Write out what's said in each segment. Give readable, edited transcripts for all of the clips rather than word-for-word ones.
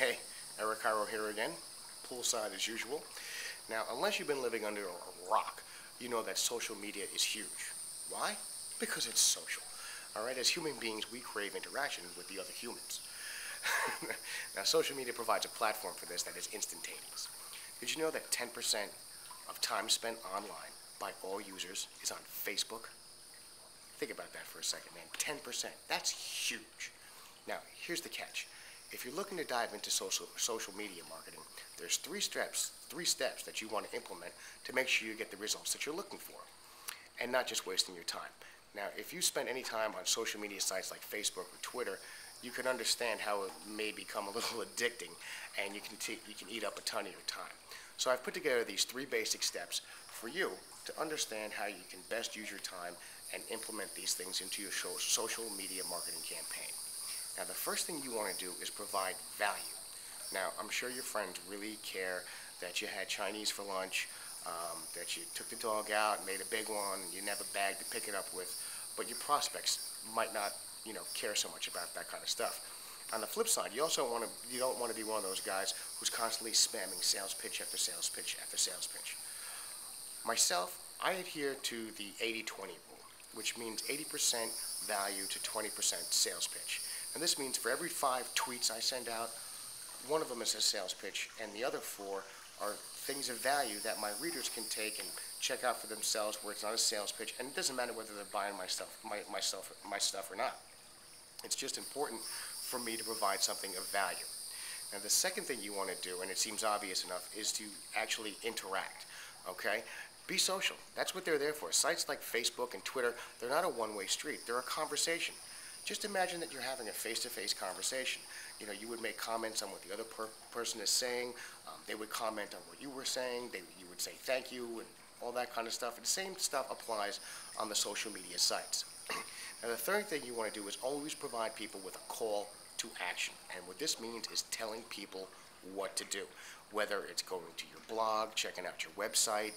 Hey, Eric Cairo here again, poolside as usual. Now, unless you've been living under a rock, you know that social media is huge. Why? Because it's social. All right, as human beings, we crave interaction with the other humans. Now, social media provides a platform for this that is instantaneous. Did you know that 10% of time spent online by all users is on Facebook? Think about that for a second, man. 10%. That's huge. Now, here's the catch. If you're looking to dive into social media marketing, there's three steps that you want to implement to make sure you get the results that you're looking for, and not just wasting your time. Now, if you spend any time on social media sites like Facebook or Twitter, you can understand how it may become a little addicting, and you can eat up a ton of your time. So I've put together these three basic steps for you to understand how you can best use your time and implement these things into your social media marketing campaign. Now, the first thing you want to do is provide value. Now, I'm sure your friends really care that you had Chinese for lunch, that you took the dog out and made a big one, and you never bagged to pick it up with, but your prospects might not, care so much about that kind of stuff. On the flip side, you don't want to be one of those guys who's constantly spamming sales pitch after sales pitch after sales pitch. Myself, I adhere to the 80-20 rule, which means 80% value to 20% sales pitch. And this means for every 5 tweets I send out, one of them is a sales pitch, and the other 4 are things of value that my readers can take and check out for themselves, where it's not a sales pitch, and it doesn't matter whether they're buying my stuff or not. It's just important for me to provide something of value. Now, the second thing you want to do, and it seems obvious enough, is to actually interact. Okay? Be social. That's what they're there for. Sites like Facebook and Twitter, they're not a one-way street. They're a conversation. Just imagine that you're having a face-to-face conversation. You would make comments on what the other person is saying. They would comment on what you were saying. You would say thank you and all that kind of stuff. And the same stuff applies on the social media sites. Now, the third thing you want to do is always provide people with a call to action. And what this means is telling people what to do, whether it's going to your blog, checking out your website,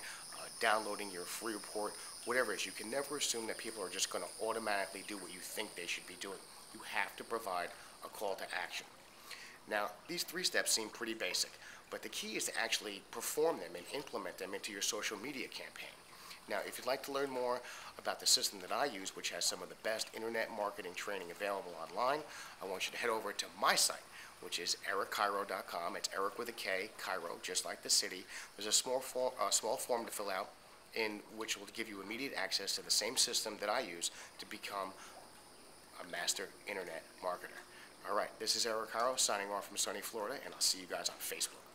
downloading your free report, whatever it is. You can never assume that people are just going to automatically do what you think they should be doing. You have to provide a call to action. Now, these 3 steps seem pretty basic, but the key is to actually perform them and implement them into your social media campaign. Now, if you'd like to learn more about the system that I use, which has some of the best internet marketing training available online, I want you to head over to my site, which is ericcairo.com. It's Eric with a K, Cairo, just like the city. There's a small form to fill out, in which will give you immediate access to the same system that I use to become a master internet marketer. All right, this is Eric Cairo signing off from sunny Florida, and I'll see you guys on Facebook.